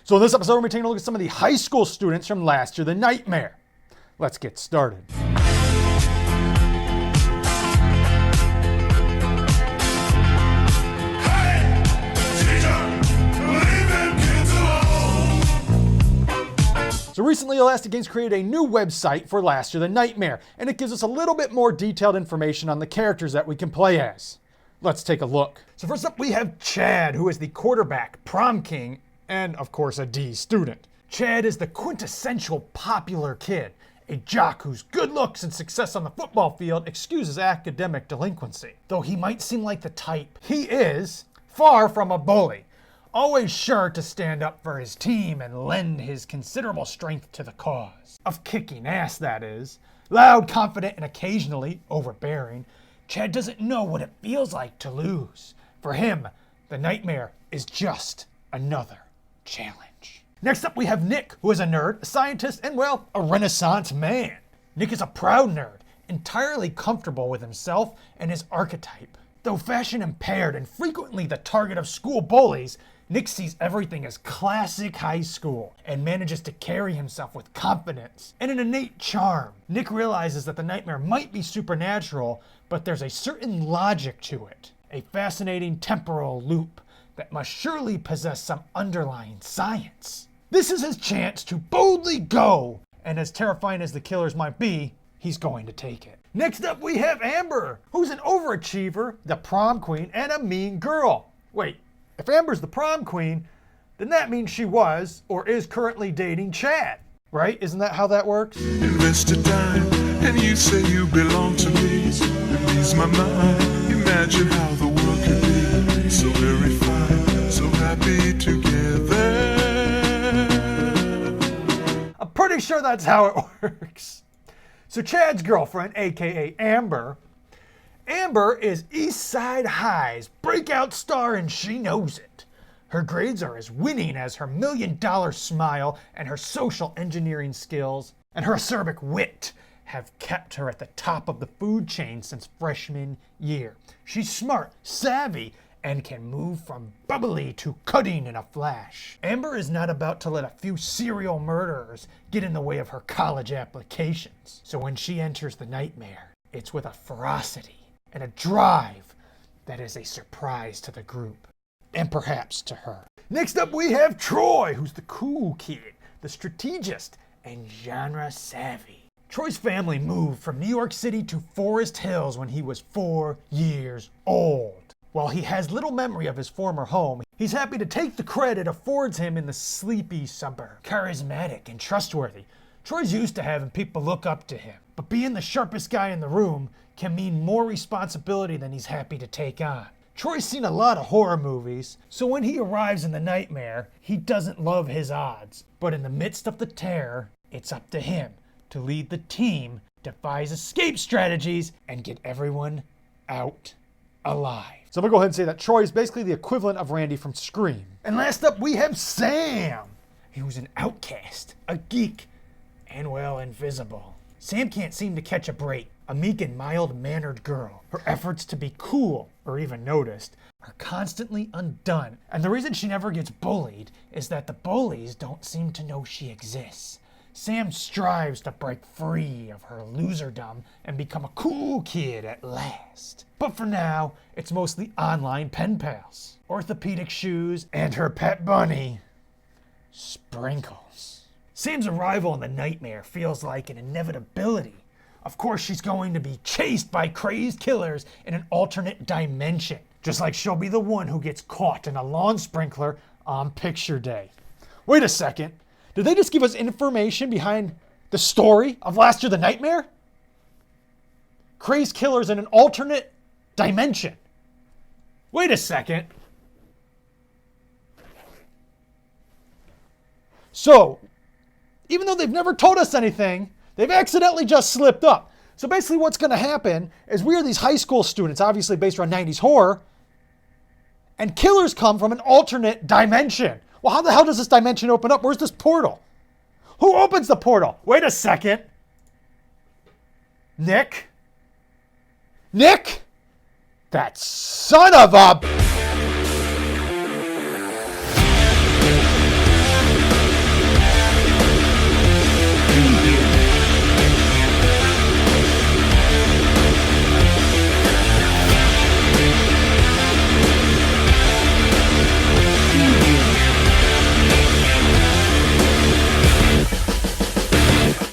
So in this episode, we're going to be taking a look at some of the high school students from Last Year the Nightmare. Let's get started. So recently, Elastic Games created a new website for Last Year the Nightmare, and it gives us a little bit more detailed information on the characters that we can play as. Let's take a look. So first up, we have Chad, who is the quarterback, prom king, and of course a D student. Chad is the quintessential popular kid, a jock whose good looks and success on the football field excuses academic delinquency. Though he might seem like the type, he is far from a bully, always sure to stand up for his team and lend his considerable strength to the cause. Of kicking ass, that is. Loud, confident, and occasionally overbearing, Chad doesn't know what it feels like to lose. For him, the nightmare is just another challenge. Next up, we have Nick, who is a nerd, a scientist, and well, a Renaissance man. Nick is a proud nerd, entirely comfortable with himself and his archetype. Though fashion impaired and frequently the target of school bullies, Nick sees everything as classic high school and manages to carry himself with confidence and an innate charm. Nick realizes that the nightmare might be supernatural, but there's a certain logic to it, a fascinating temporal loop that must surely possess some underlying science. This is his chance to boldly go, and as terrifying as the killers might be, he's going to take it. Next up, we have Amber, who's an overachiever, the prom queen, and a mean girl. Wait, if Amber's the prom queen, then that means she was or is currently dating Chad, right? Isn't that how that works? Invested time, and you say you belong to me. It leaves my mind. Imagine how the world could be so very fine, so happy together. I'm pretty sure that's how it works. So Chad's girlfriend, aka Amber is East Side High's breakout star, and she knows it. Her grades are as winning as her $1 million smile, and her social engineering skills and her acerbic wit have kept her at the top of the food chain since freshman year. She's smart, savvy, and can move from bubbly to cutting in a flash. Amber is not about to let a few serial murderers get in the way of her college applications. So when she enters the nightmare, it's with a ferocity and a drive that is a surprise to the group, and perhaps to her. Next up, we have Troy, who's the cool kid, the strategist, and genre savvy. Troy's family moved from New York City to Forest Hills when he was 4 years old. While he has little memory of his former home, he's happy to take the credit affords him in the sleepy suburb. Charismatic and trustworthy, Troy's used to having people look up to him, but being the sharpest guy in the room can mean more responsibility than he's happy to take on. Troy's seen a lot of horror movies, so when he arrives in the nightmare, he doesn't love his odds. But in the midst of the terror, it's up to him to lead the team, devise escape strategies, and get everyone out alive. So I'm gonna go ahead and say that Troy is basically the equivalent of Randy from Scream. And last up, we have Sam. He was an outcast, a geek, and well, invisible. Sam can't seem to catch a break. A meek and mild-mannered girl. Her efforts to be cool, or even noticed, are constantly undone. And the reason she never gets bullied is that the bullies don't seem to know she exists. Sam strives to break free of her loserdom and become a cool kid at last. But for now, it's mostly online pen pals, orthopedic shoes, and her pet bunny, Sprinkles. Sam's arrival in the nightmare feels like an inevitability. Of course, she's going to be chased by crazed killers in an alternate dimension, just like she'll be the one who gets caught in a lawn sprinkler on picture day. Wait a second. Did they just give us information behind the story of Last Year the Nightmare? Crazed killers in an alternate dimension. Wait a second. So, even though they've never told us anything, they've accidentally just slipped up. So basically what's going to happen is we are these high school students, obviously based around 90s horror, and killers come from an alternate dimension. Well, how the hell does this dimension open up? Where's this portal? Who opens the portal? Wait a second. Nick? That son of a...